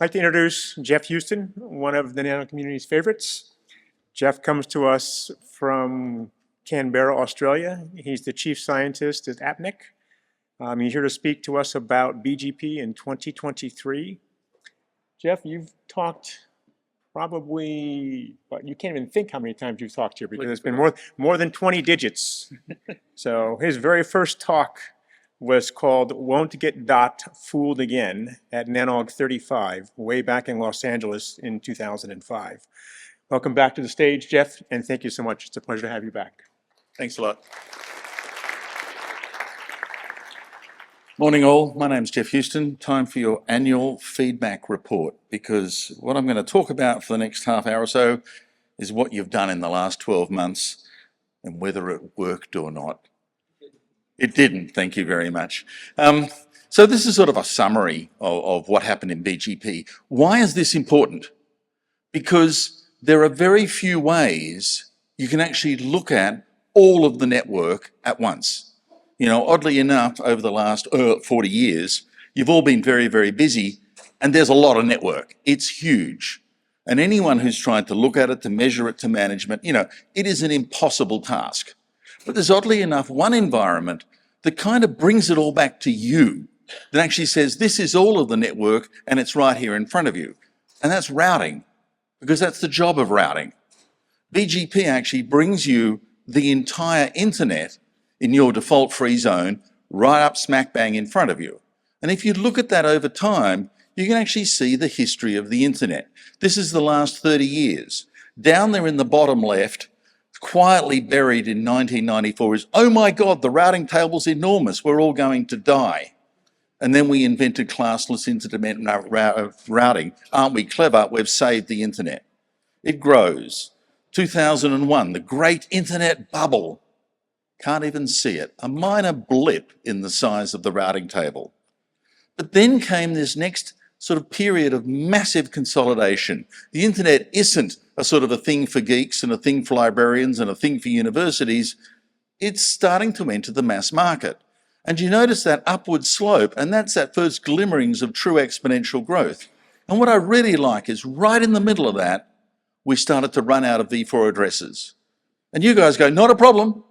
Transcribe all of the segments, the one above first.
like to introduce Geoff Huston, one of the nano community's favorites. Geoff comes to us from Canberra, Australia. He's the chief scientist at APNIC. He's here to speak to us about BGP in 2023. Geoff, you've talked probably, but you can't even think how many times you've talked here because it's been more than 20 digits. So his very first talk was called Won't Get Dot Fooled Again at Nanog 35, way back in Los Angeles in 2005. Welcome back to the stage, Geoff, and thank you so much. It's a pleasure to have you back. Thanks a lot. Morning all, my name's Geoff Huston. Time for your annual feedback report, because what I'm going to talk about for the next half hour or so is what you've done in the last 12 months and whether it worked or not. It didn't, thank you very much. So this is sort of a summary of what happened in BGP. Why is this important? Because there are very few ways you can actually look at all of the network at once. You know, oddly enough, over the last 40 years, you've all been very, very busy, and there's a lot of network. It's huge. And anyone who's tried to look at it, to measure it, to management, you know, it is an impossible task. But there's oddly enough one environment that kind of brings it all back to you, that actually says this is all of the network and it's right here in front of you. And that's routing, because that's the job of routing. BGP actually brings you the entire internet in your default free zone right up smack bang in front of you. And if you look at that over time, you can actually see the history of the internet. This is the last 30 years. Down there in the bottom left, quietly buried in 1994 is, oh my God, the routing table's enormous, we're all going to die. And then we invented classless internet routing. Aren't we clever? We've saved the internet. It grows. 2001, the great internet bubble. Can't even see it. A minor blip in the size of the routing table. But then came this next sort of period of massive consolidation. The internet isn't a sort of a thing for geeks and a thing for librarians and a thing for universities. It's starting to enter the mass market. And you notice that upward slope, and that's that first glimmerings of true exponential growth. And what I really like is right in the middle of that, we started to run out of V4 addresses. And you guys go, not a problem.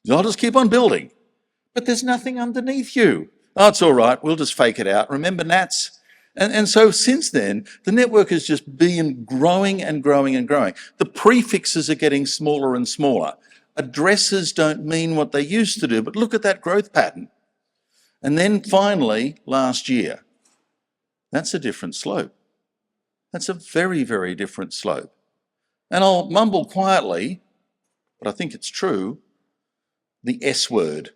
I'll just keep on building. But there's nothing underneath you. Oh, it's all right, we'll just fake it out. Remember NATs? And so since then, the network has just been growing and growing and growing. The prefixes are getting smaller and smaller. Addresses don't mean what they used to do, but look at that growth pattern. And then finally, last year, that's a different slope. That's a very, very different slope. And I'll mumble quietly, but I think it's true, the S word,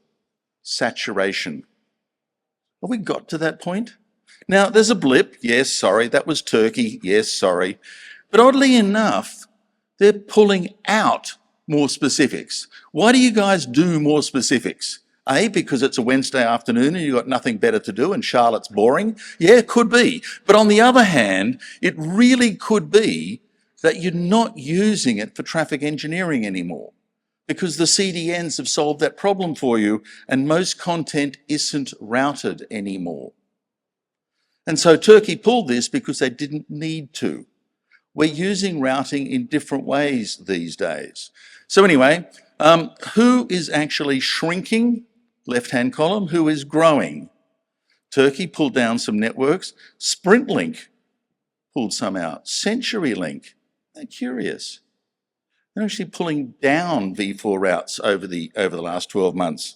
saturation. Have we got to that point? Now, there's a blip. Yes, sorry, that was Turkey. Yes, sorry. But oddly enough, they're pulling out more specifics. Why do you guys do more specifics? A, because it's a Wednesday afternoon and you've got nothing better to do and Charlotte's boring? Yeah, it could be. But on the other hand, it really could be that you're not using it for traffic engineering anymore, because the CDNs have solved that problem for you and most content isn't routed anymore. And so Turkey pulled this because they didn't need to. We're using routing in different ways these days. So anyway, who is actually shrinking? Left-hand column. Who is growing? Turkey pulled down some networks. SprintLink pulled some out. CenturyLink. They're curious. They're actually pulling down V4 routes over the last 12 months.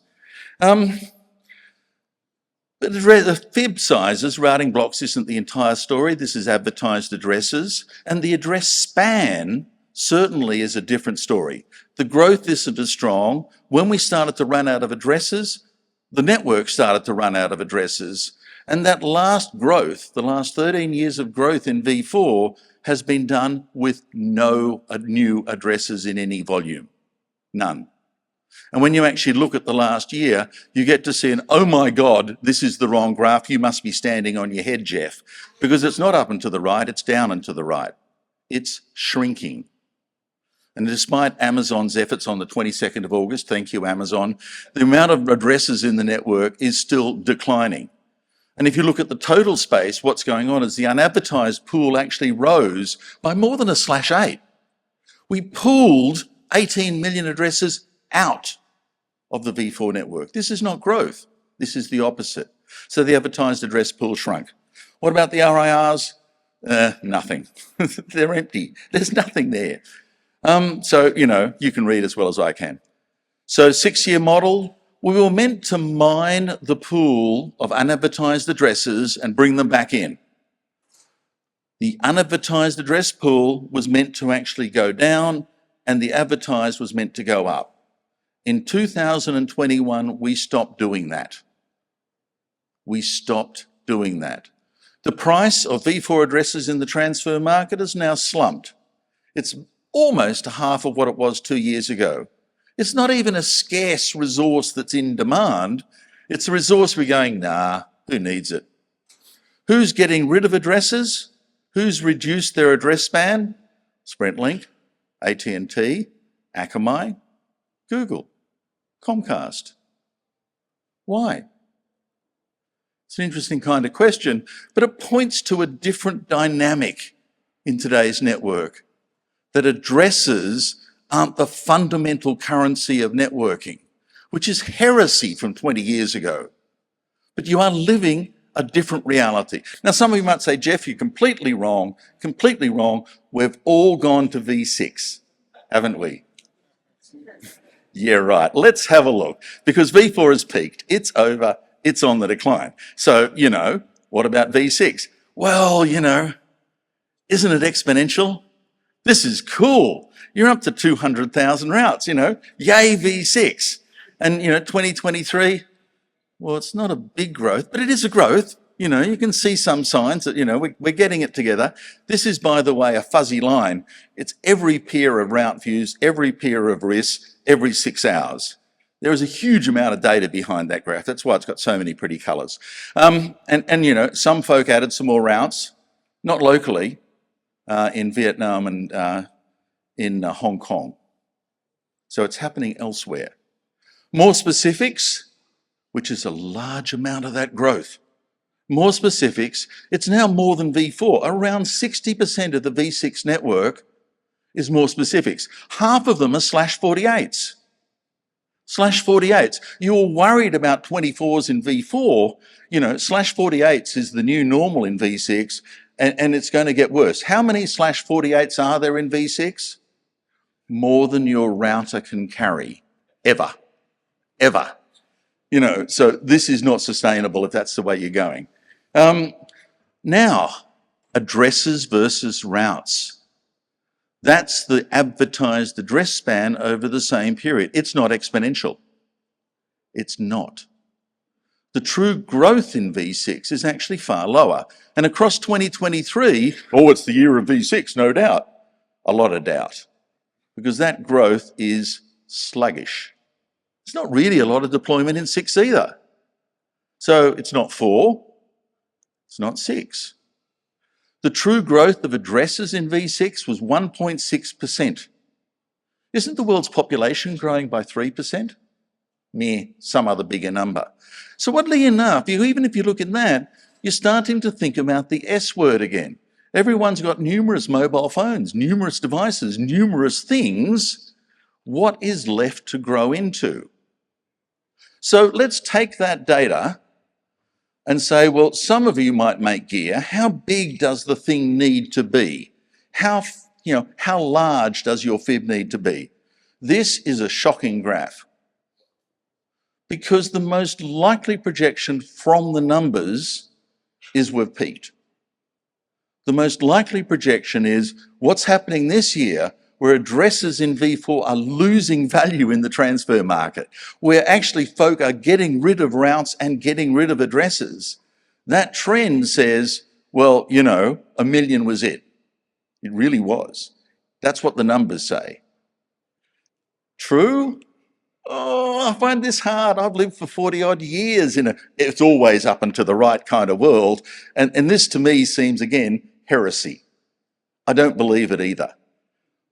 But the fib sizes, routing blocks, isn't the entire story. This is advertised addresses. And the address span certainly is a different story. The growth isn't as strong. When we started to run out of addresses, the network started to run out of addresses. And that last growth, the last 13 years of growth in V4, has been done with no new addresses in any volume. None. And when you actually look at the last year, you get to see an, oh my God, this is the wrong graph. You must be standing on your head, Geoff, because it's not up and to the right, it's down and to the right. It's shrinking. And despite Amazon's efforts on the 22nd of August, thank you, Amazon, the amount of addresses in the network is still declining. And if you look at the total space, what's going on is the unadvertised pool actually rose by more than a /8. We pulled 18 million addresses out of the V4 network. This is not growth. This is the opposite. So the advertised address pool shrunk. What about the RIRs? Nothing. They're empty. There's nothing there. So, you can read as well as I can. So 6-year model, we were meant to mine the pool of unadvertised addresses and bring them back in. The unadvertised address pool was meant to actually go down and the advertised was meant to go up. In 2021, we stopped doing that. We stopped doing that. The price of V4 addresses in the transfer market has now slumped. It's almost half of what it was 2 years ago. It's not even a scarce resource that's in demand. It's a resource we're going, nah, who needs it? Who's getting rid of addresses? Who's reduced their address span? SprintLink, AT&T, Akamai, Google, Comcast. Why? It's an interesting kind of question, but it points to a different dynamic in today's network, that addresses aren't the fundamental currency of networking, which is heresy from 20 years ago. But you are living a different reality. Now, some of you might say, Geoff, you're completely wrong, completely wrong. We've all gone to V6, haven't we? Yeah, right. Let's have a look, because V4 has peaked. It's over. It's on the decline. So, what about V6? Well, isn't it exponential? This is cool. You're up to 200,000 routes, yay V6. And, 2023, well, it's not a big growth, but it is a growth. You can see some signs that, we're getting it together. This is, by the way, a fuzzy line. It's every pair of route views, every pair of risks, every 6 hours. There is a huge amount of data behind that graph. That's why it's got so many pretty colours. Some folk added some more routes, not locally, in Vietnam and in Hong Kong. So it's happening elsewhere. More specifics, which is a large amount of that growth. More specifics, it's now more than V4. Around 60% of the V6 network is more specifics. Half of them are /48s. /48s. You were worried about 24s in V4. /48s is the new normal in V6, and it's going to get worse. How many /48s are there in V6? More than your router can carry, ever. So this is not sustainable if that's the way you're going. Now, addresses versus routes. That's the advertised address span over the same period. It's not exponential. It's not. The true growth in V6 is actually far lower. And across 2023, it's the year of V6, no doubt. A lot of doubt. Because that growth is sluggish. There's not really a lot of deployment in 6 either. So it's not 4, it's not 6. The true growth of addresses in V6 was 1.6%. Isn't the world's population growing by 3%? Some other bigger number. So oddly enough, even if you look at that, you're starting to think about the S word again. Everyone's got numerous mobile phones, numerous devices, numerous things. What is left to grow into? So let's take that data and say, well, some of you might make gear. How big does the thing need to be? How large does your fib need to be? This is a shocking graph, because the most likely projection from the numbers is we've peaked. The most likely projection is what's happening this year, where addresses in V4 are losing value in the transfer market, where actually folk are getting rid of routes and getting rid of addresses. That trend says, well, 1 million was it. It really was. That's what the numbers say. True? I find this hard. I've lived for 40 odd years in it's always up and to the right kind of world. And this to me seems, again, heresy. I don't believe it either.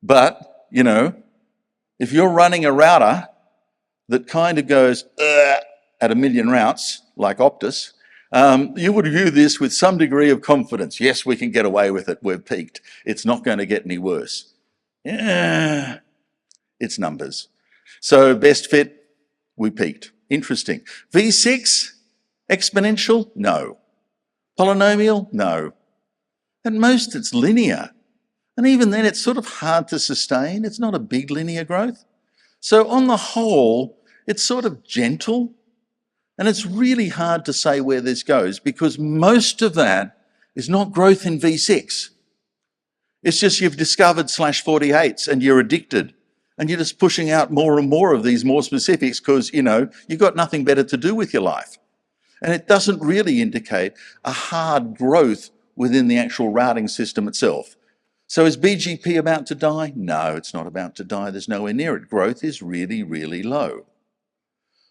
But, if you're running a router that kind of goes at 1 million routes, like Optus, You would view this with some degree of confidence. Yes, we can get away with it. We've peaked. It's not going to get any worse. Yeah, it's numbers. So best fit, we peaked. Interesting. V6, exponential? No. Polynomial? No. At most, it's linear. And even then, it's sort of hard to sustain. It's not a big linear growth. So on the whole, it's sort of gentle. And it's really hard to say where this goes because most of that is not growth in V6. It's just you've discovered /48s and you're addicted. And you're just pushing out more and more of these more specifics because, you know, you've got nothing better to do with your life. And it doesn't really indicate a hard growth within the actual routing system itself. So is BGP about to die? No, it's not about to die. There's nowhere near it. Growth is really, really low.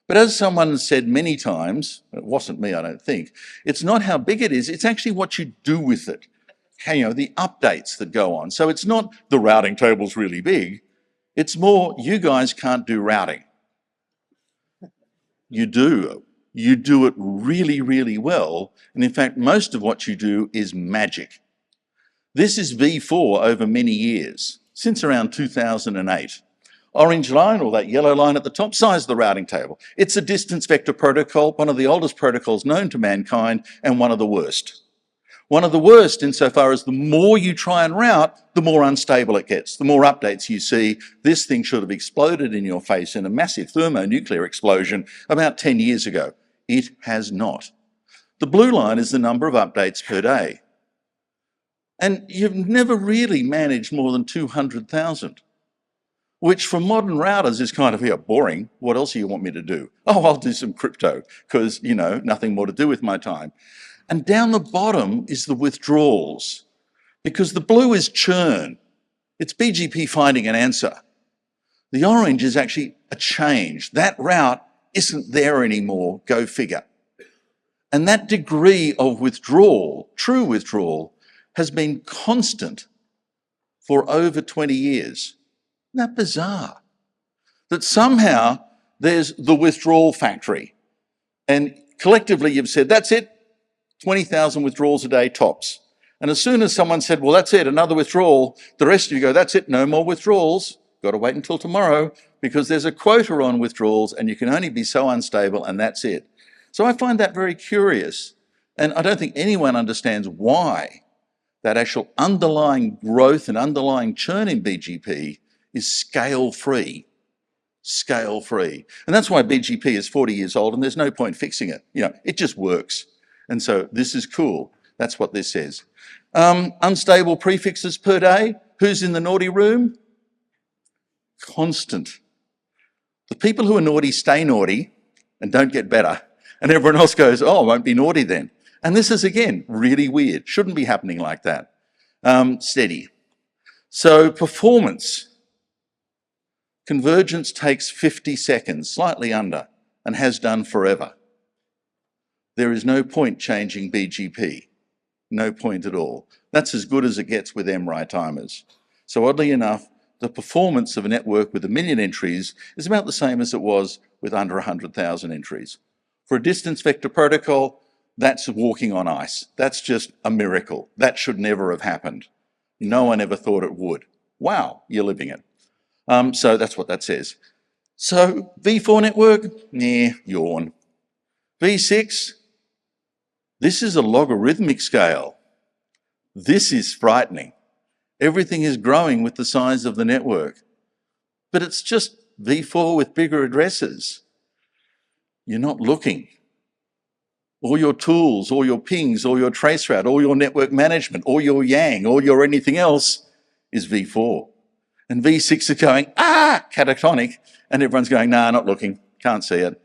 But as someone said many times, it wasn't me, I don't think, it's not how big it is, it's actually what you do with it. How, you know, the updates that go on. So it's not the routing table's really big, it's more you guys can't do routing. You do. You do it really, really well. And in fact, most of what you do is magic. This is V4 over many years, since around 2008. Orange line, or that yellow line at the top, size of the routing table. It's a distance vector protocol, one of the oldest protocols known to mankind, and one of the worst. One of the worst insofar as the more you try and route, the more unstable it gets. The more updates you see, this thing should have exploded in your face in a massive thermonuclear explosion about 10 years ago. It has not. The blue line is the number of updates per day. And you've never really managed more than 200,000. Which for modern routers is kind of, yeah, boring. What else do you want me to do? Oh, I'll do some crypto because, you know, nothing more to do with my time. And down the bottom is the withdrawals because the blue is churn. It's BGP finding an answer. The orange is actually a change. That route isn't there anymore, go figure. And that degree of withdrawal, true withdrawal, has been constant for over 20 years. Isn't that bizarre? That somehow there's the withdrawal factory. And collectively you've said, that's it, 20,000 withdrawals a day tops. And as soon as someone said, well, that's it, another withdrawal, the rest of you go, that's it, no more withdrawals. Got to wait until tomorrow because there's a quota on withdrawals and you can only be so unstable and that's it. So I find that very curious. And I don't think anyone understands why that actual underlying growth and underlying churn in BGP is scale-free. Scale-free. And that's why BGP is 40 years old and there's no point fixing it. You know, it just works. And so this is cool. That's what this says. Unstable prefixes per day. Who's in the naughty room? Constant. The people who are naughty stay naughty and don't get better. And everyone else goes, oh, I won't be naughty then. And this is, again, really weird. Shouldn't be happening like that. Steady. So performance. Convergence takes 50 seconds, slightly under, and has done forever. There is no point changing BGP. No point at all. That's as good as it gets with MRI timers. So oddly enough, the performance of a network with 1 million entries is about the same as it was with under 100,000 entries. For a distance vector protocol, that's walking on ice. That's just a miracle. That should never have happened. No one ever thought it would. Wow, you're living it. So that's what that says. So V4 network, yawn. V6, this is a logarithmic scale. This is frightening. Everything is growing with the size of the network. But it's just V4 with bigger addresses. You're not looking. All your tools, all your pings, all your traceroute, all your network management, all your Yang, all your anything else is V4. And V6 are going, catatonic, and everyone's going, nah, not looking, can't see it.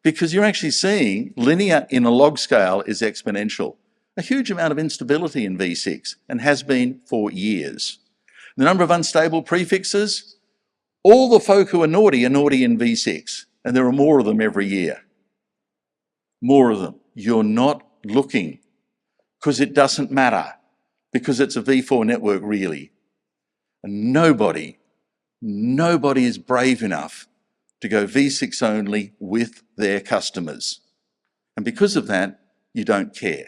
Because you're actually seeing linear in a log scale is exponential. A huge amount of instability in V6 and has been for years. The number of unstable prefixes, all the folk who are naughty in V6, and there are more of them every year. More of them. You're not looking because it doesn't matter because it's a V4 network really. And nobody is brave enough to go V6 only with their customers. And because of that, you don't care.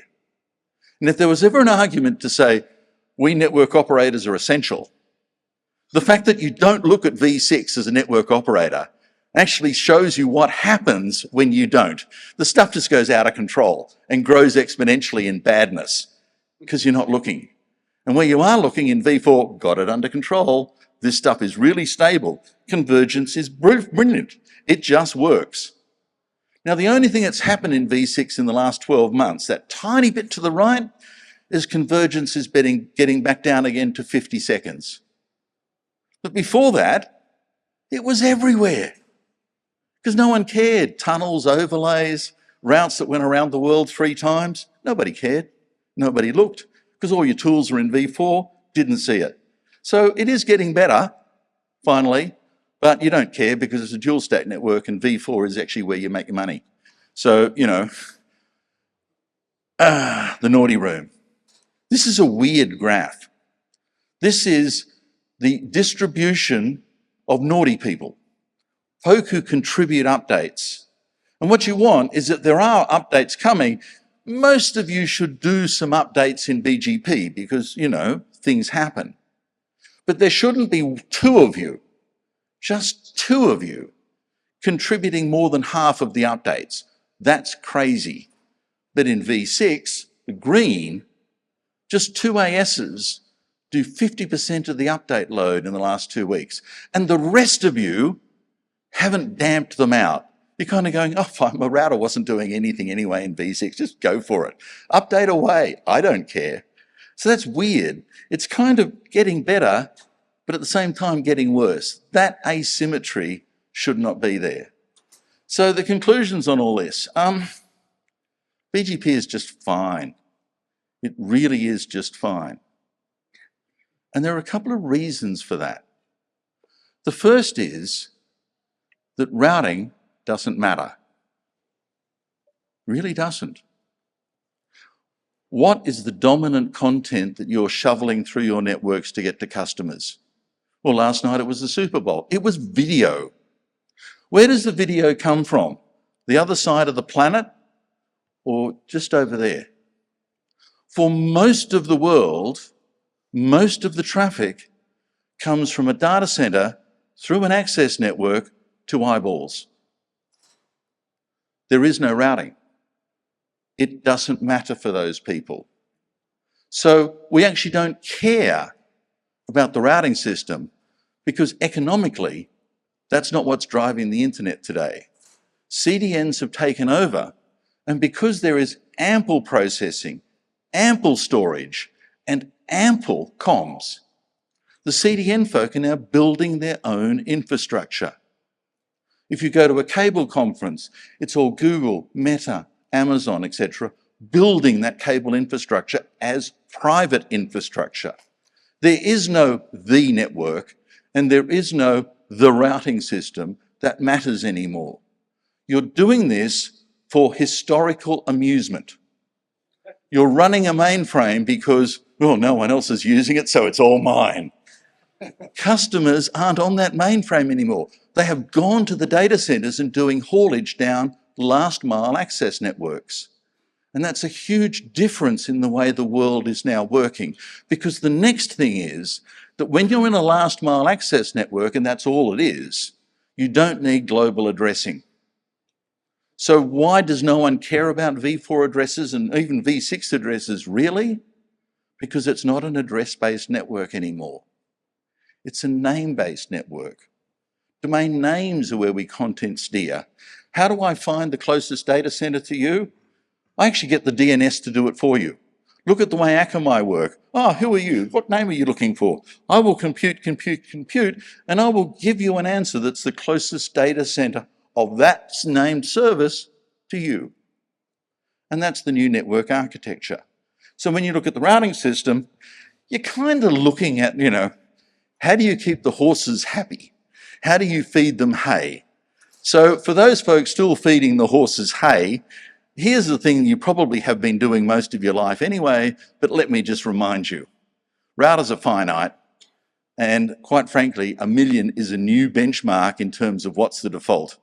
And if there was ever an argument to say, we network operators are essential, the fact that you don't look at V6 as a network operator actually shows you what happens when you don't. The stuff just goes out of control and grows exponentially in badness because you're not looking. And where you are looking in V4, got it under control, this stuff is really stable. Convergence is brilliant. It just works. Now, the only thing that's happened in V6 in the last 12 months, that tiny bit to the right, is convergence is getting back down again to 50 seconds. But before that, it was everywhere because no one cared. Tunnels, overlays, routes that went around the world 3 times, nobody cared. Nobody looked because all your tools are in V4, didn't see it. So it is getting better, finally, but you don't care because it's a dual stack network and V4 is actually where you make your money. So, you know, the naughty room. This is a weird graph. This is the distribution of naughty people, folk who contribute updates. And what you want is that there are updates coming. Most of you should do some updates in BGP because, you know, things happen. But there shouldn't be 2 of you, just 2 of you, contributing more than half of the updates. That's crazy. But in V6, the green, just 2 ASs do 50% of the update load in the last 2 weeks. And the rest of you haven't damped them out. You're kind of going, oh, fine, my router wasn't doing anything anyway in V6, just go for it. Update away, I don't care. So that's weird. It's kind of getting better, but at the same time getting worse. That asymmetry should not be there. So the conclusions on all this, BGP is just fine. It really is just fine. And there are a couple of reasons for that. The first is that routing doesn't matter. Really doesn't. What is the dominant content that you're shoveling through your networks to get to customers? Well, last night it was the Super Bowl. It was video. Where does the video come from? The other side of the planet or just over there? For most of the world, most of the traffic comes from a data center through an access network to eyeballs. There is no routing. It doesn't matter for those people. So we actually don't care about the routing system because economically, that's not what's driving the internet today. CDNs have taken over, and because there is ample processing, ample storage, and ample comms, the CDN folk are now building their own infrastructure. If you go to a cable conference, it's all Google, Meta, Amazon, etc., building that cable infrastructure as private infrastructure. There is no the network, and there is no the routing system that matters anymore. You're doing this for historical amusement. You're running a mainframe because, well, no one else is using it, so it's all mine. Customers aren't on that mainframe anymore. They have gone to the data centers and doing haulage down last mile access networks. And that's a huge difference in the way the world is now working, because the next thing is that when you're in a last mile access network, and that's all it is, you don't need global addressing. So why does no one care about V4 addresses and even V6 addresses, really? Because it's not an address-based network anymore. It's a name-based network. Domain names are where we content steer. How do I find the closest data center to you? I actually get the DNS to do it for you. Look at the way Akamai work. Oh, who are you? What name are you looking for? I will compute, and I will give you an answer that's the closest data center of that named service to you. And that's the new network architecture. So when you look at the routing system, you're kind of looking at, how do you keep the horses happy? How do you feed them hay? So for those folks still feeding the horses hay, here's the thing you probably have been doing most of your life anyway, but let me just remind you. Routers are finite, and quite frankly, 1 million is a new benchmark in terms of what's the default.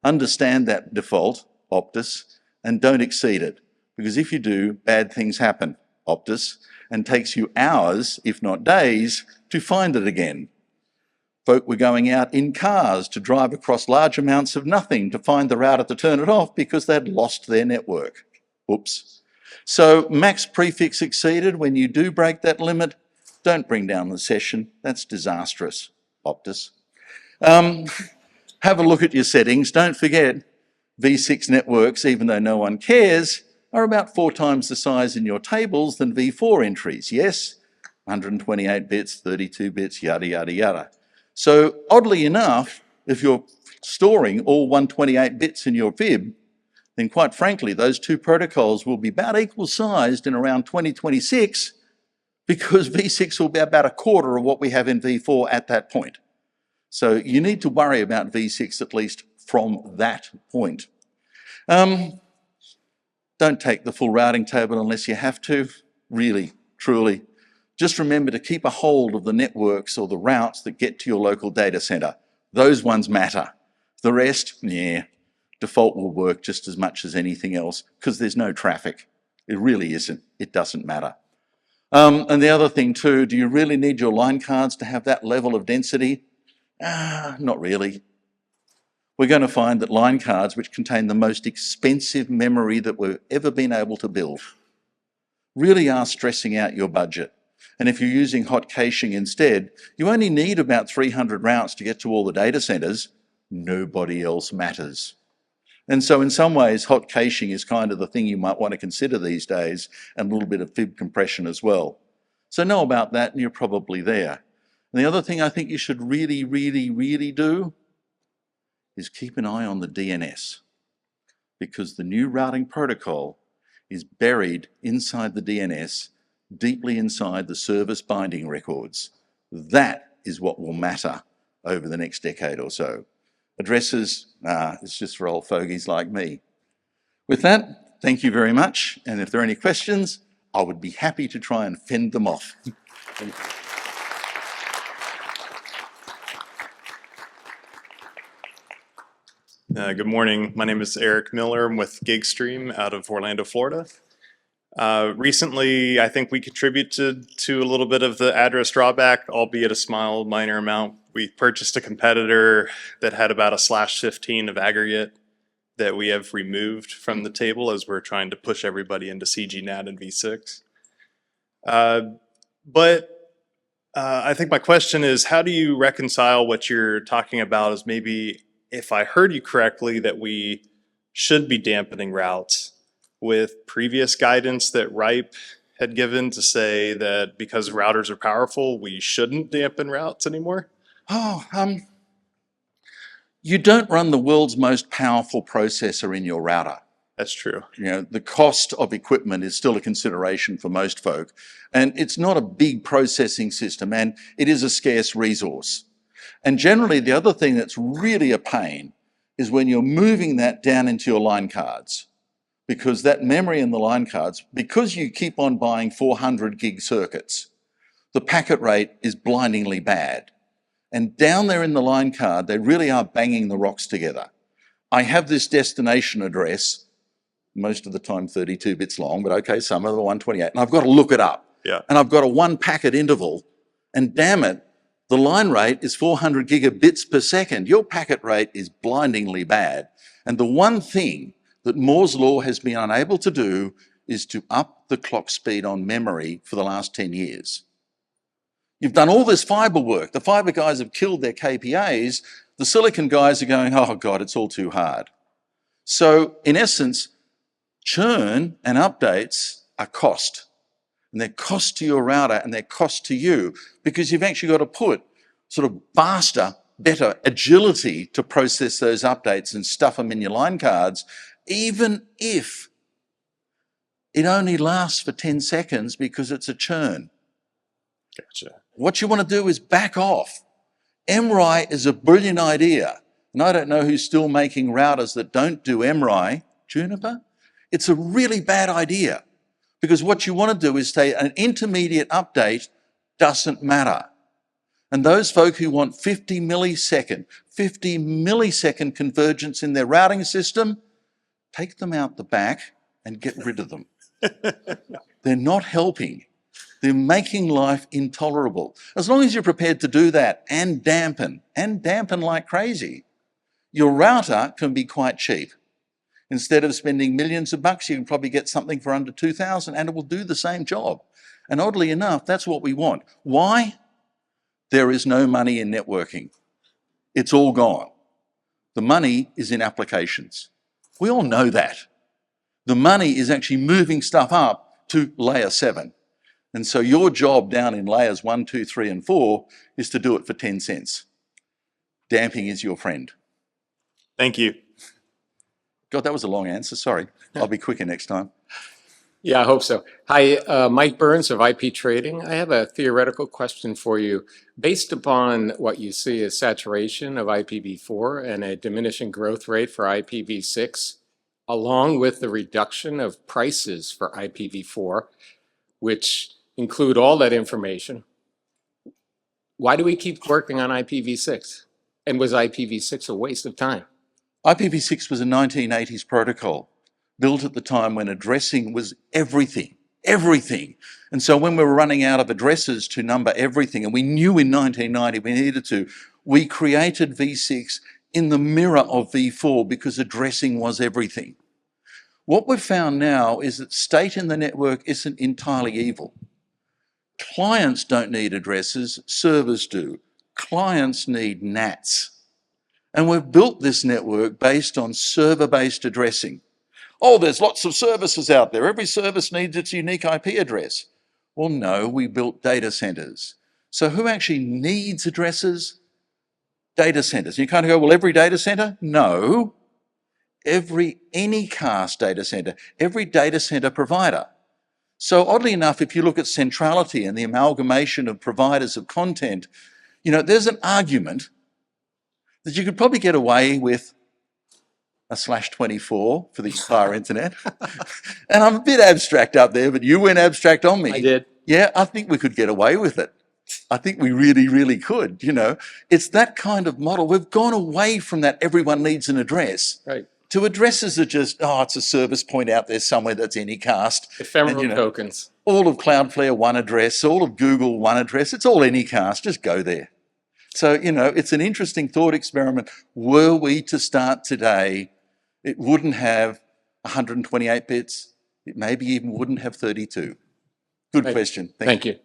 Understand that default, Optus, and don't exceed it. because if you do, bad things happen, Optus, and takes you hours, if not days, to find it again. Folk were going out in cars to drive across large amounts of nothing to find the router to turn it off because they'd lost their network. Oops. So max prefix exceeded. When you do break that limit, don't bring down the session. That's disastrous, Optus. Have a look at your settings. Don't forget, V6 networks, even though no one cares, are about 4 times the size in your tables than V4 entries. Yes, 128 bits, 32 bits, yada, yada, yada. So oddly enough, if you're storing all 128 bits in your VIB, then quite frankly, those two protocols will be about equal sized in around 2026 because V6 will be about a quarter of what we have in V4 at that point. So you need to worry about V6 at least from that point. Don't take the full routing table unless you have to, really, truly. Just remember to keep a hold of the networks or the routes that get to your local data center. Those ones matter. The rest, yeah, default will work just as much as anything else because there's no traffic. It really isn't. It doesn't matter. And the other thing too, do you really need your line cards to have that level of density? Not really. We're going to find that line cards, which contain the most expensive memory that we've ever been able to build, really are stressing out your budget. And if you're using hot caching instead, you only need about 300 routes to get to all the data centers. Nobody else matters. And so in some ways, hot caching is kind of the thing you might want to consider these days, and a little bit of fib compression as well. So know about that and you're probably there. And the other thing I think you should really, really, really do is keep an eye on the DNS, because the new routing protocol is buried inside the DNS, deeply inside the service binding records. That is what will matter over the next decade or so. Addresses, it's just for old fogies like me. With that, thank you very much. And if there are any questions, I would be happy to try and fend them off. Good morning. My name is Eric Miller. I'm with GigStream out of Orlando, Florida. Recently, I think we contributed to a little bit of the address drawback, albeit a small, minor amount. We purchased a competitor that had about a /15 of aggregate that we have removed from the table as we're trying to push everybody into CGNAT and V6. I think my question is, how do you reconcile what you're talking about as maybe, if I heard you correctly, that we should be dampening routes with previous guidance that RIPE had given to say that because routers are powerful, we shouldn't dampen routes anymore? You don't run the world's most powerful processor in your router. That's true. You know, the cost of equipment is still a consideration for most folk, and it's not a big processing system, and it is a scarce resource. And generally, the other thing that's really a pain is when you're moving that down into your line cards, because that memory in the line cards, because you keep on buying 400 gig circuits, the packet rate is blindingly bad. And down there in the line card, they really are banging the rocks together. I have this destination address, most of the time 32 bits long, but okay, some of them are 128, and I've got to look it up. Yeah. And I've got a 1 packet interval, and damn it, the line rate is 400 gigabits per second. Your packet rate is blindingly bad. And the one thing that Moore's law has been unable to do is to up the clock speed on memory for the last 10 years. You've done all this fiber work. The fiber guys have killed their KPAs. The silicon guys are going, oh God, it's all too hard. So in essence, churn and updates are cost. And they're cost to your router and they're cost to you, because you've actually got to put sort of faster, better agility to process those updates and stuff them in your line cards, even if it only lasts for 10 seconds because it's a churn. Gotcha. What you want to do is back off. MRI is a brilliant idea. And I don't know who's still making routers that don't do MRI. Juniper? It's a really bad idea, because what you want to do is say an intermediate update doesn't matter. And those folk who want 50 millisecond convergence in their routing system, take them out the back and get rid of them. They're not helping. They're making life intolerable. As long as you're prepared to do that and dampen like crazy, your router can be quite cheap. Instead of spending millions of bucks, you can probably get something for under 2,000 and it will do the same job. And oddly enough, that's what we want. Why? There is no money in networking. It's all gone. The money is in applications. We all know that. The money is actually moving stuff up to layer 7. And so your job down in layers 1, 2, 3, and 4 is to do it for 10 cents. Damping is your friend. Thank you. God, that was a long answer. Sorry. I'll be quicker next time. Yeah, I hope so. Hi, Mike Burns of IP Trading. I have a theoretical question for you. Based upon what you see as saturation of IPv4 and a diminishing growth rate for IPv6, along with the reduction of prices for IPv4, which include all that information, why do we keep working on IPv6? And was IPv6 a waste of time? IPv6 was a 1980s protocol built at the time when addressing was everything. And so when we were running out of addresses to number everything, and we knew in 1990 we needed to, we created V6 in the mirror of V4 because addressing was everything. What we've found now is that state in the network isn't entirely evil. Clients don't need addresses, servers do. Clients need NATs. And we've built this network based on server-based addressing. Oh, there's lots of services out there. Every service needs its unique IP address. Well, no, we built data centers. So who actually needs addresses? Data centers. You kind of go, well, every data center? No. Any Anycast data center, every data center provider. So oddly enough, if you look at centrality and the amalgamation of providers of content, you know, there's an argument that you could probably get away with a /24 for the entire internet. And I'm a bit abstract up there, but you went abstract on me. I did. Yeah, I think we could get away with it. I think we really, really could, you know. It's that kind of model. We've gone away from that everyone needs an address. Right. To addresses are just, oh, it's a service point out there somewhere that's Anycast. Ephemeral And, you know, tokens. all of Cloudflare, one address, all of Google, one address. It's all Anycast, just go there. So, you know, it's an interesting thought experiment. Were we to start today, it wouldn't have 128 bits. It maybe even wouldn't have 32. Good question. Thank you.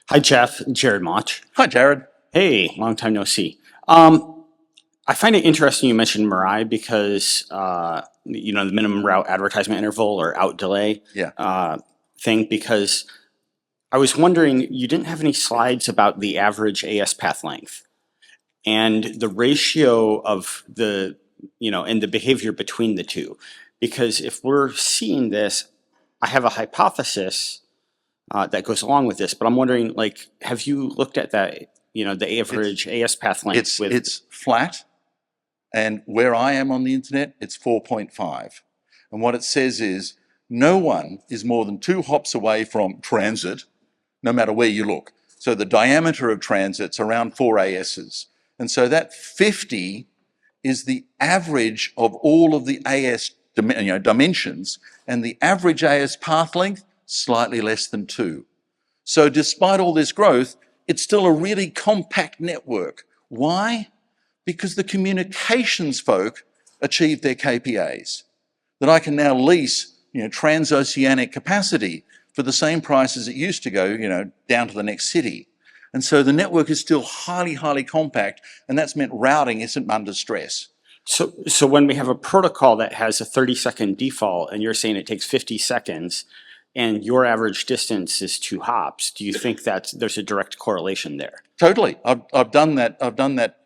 Hi, Jeff. Jared Motch. Hi, Jared. Hey, long time no see. I find it interesting you mentioned Mirai because, you know, the minimum route advertisement interval or out delay thing, because I was wondering, you didn't have any slides about the average AS path length and the ratio of the, you know, and the behavior between the two. Because if we're seeing this, I have a hypothesis that goes along with this, but I'm wondering, like, have you looked at that, you know, the average AS path length? It's flat, and where I am on the internet, it's 4.5. And what it says is, no one is more than 2 hops away from transit, no matter where you look. So the diameter of transit's around 4 ASs. And so that 50 is the average of all of the AS dimensions, and the average AS path length, slightly less than 2. So despite all this growth, it's still a really compact network. Why? Because the communications folk achieved their KPIs. That I can now lease, you know, transoceanic capacity for the same price as it used to go, you know, down to the next city. And so the network is still highly, highly compact, and that's meant routing isn't under stress. So when we have a protocol that has a 30-second default and you're saying it takes 50 seconds and your average distance is 2 hops, do you think that there's a direct correlation there? Totally. I've done that.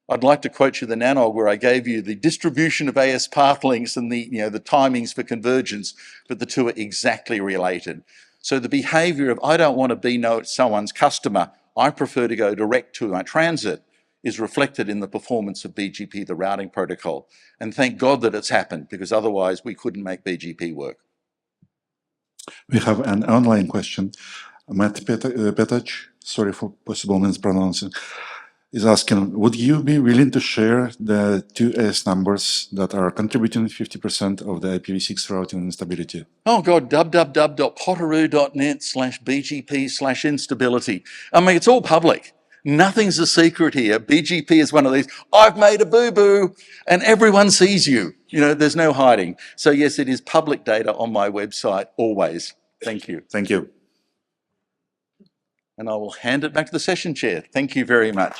I'd like to quote you the nanog where I gave you the distribution of AS path lengths and the, you know, the timings for convergence, but the two are exactly related. So the behavior of, I don't want to be someone's customer, I prefer to go direct to my transit, is reflected in the performance of BGP, the routing protocol. And thank God that it's happened, because otherwise we couldn't make BGP work. We have an online question. Matt Petach, sorry for possible mispronouncing. is asking, would you be willing to share the 2S numbers that are contributing 50% of the IPv6 routing instability? Oh God, www.potteroo.net/BGP/instability. I mean, it's all public. Nothing's a secret here. BGP is one of these, I've made a boo-boo, and everyone sees you. You know, there's no hiding. So yes, it is public data on my website, always. Thank you. Thank you. And I will hand it back to the session chair. Thank you very much.